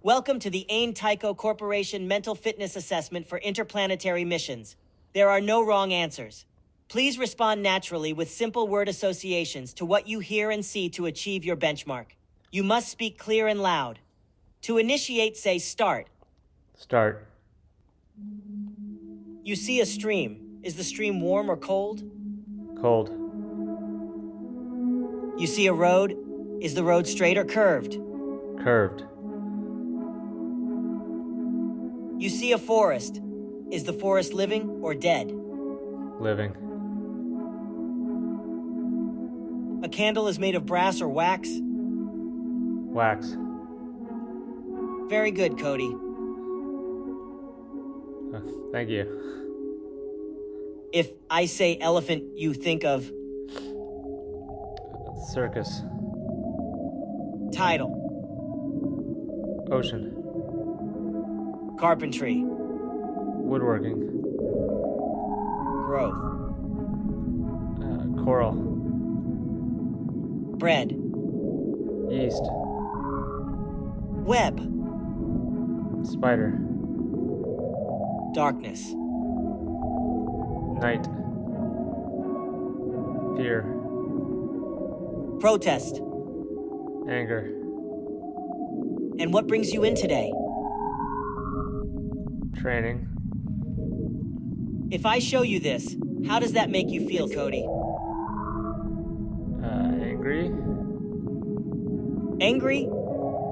Welcome to the Ain Tycho Corporation Mental Fitness Assessment for Interplanetary Missions. There are no wrong answers. Please respond naturally with simple word associations to what you hear and see to achieve your benchmark. You must speak clear and loud. To initiate, say start. Start. You see a stream. Is the stream warm or cold? Cold. You see a road. Is the road straight or curved? Curved. You see a forest. Is the forest living or dead? Living. A candle is made of brass or wax? Wax. Very good, Cody. Thank you. If I say elephant, you think of? Circus. Title. Ocean. Carpentry. Woodworking. Growth. Coral. Bread. Yeast. Web. Spider. Darkness. Night. Fear. Protest. Anger. And what brings you in today? Training. If I show you this, how does that make you feel, Cody? Angry. Angry?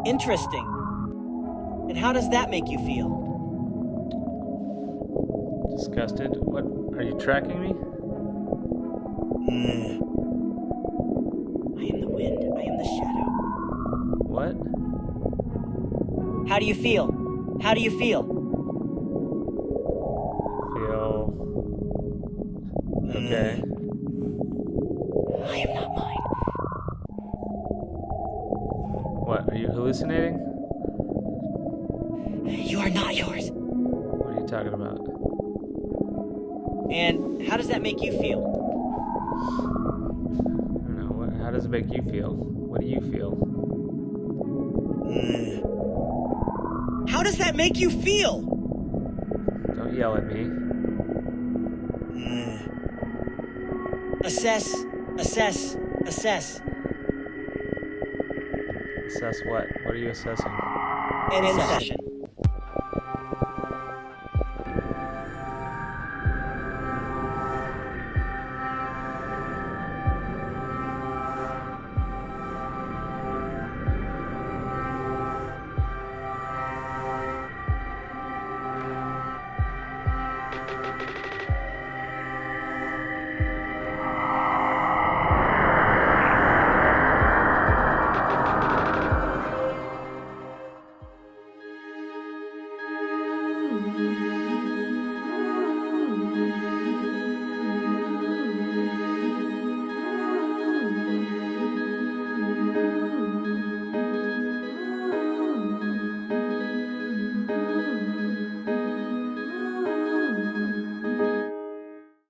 Interesting. And how does that make you feel? Disgusted. What? Are you tracking me? I am the wind. I am the shadow. What? How do you feel? How do you feel? Feel... okay. I am not mine. What? Are you hallucinating? You are not yours. What are you talking about? And how does that make you feel? I don't know. How does it make you feel? What do you feel? How does that make you feel? Don't yell at me. Assess, assess, assess. Assess what? What are you assessing? End session.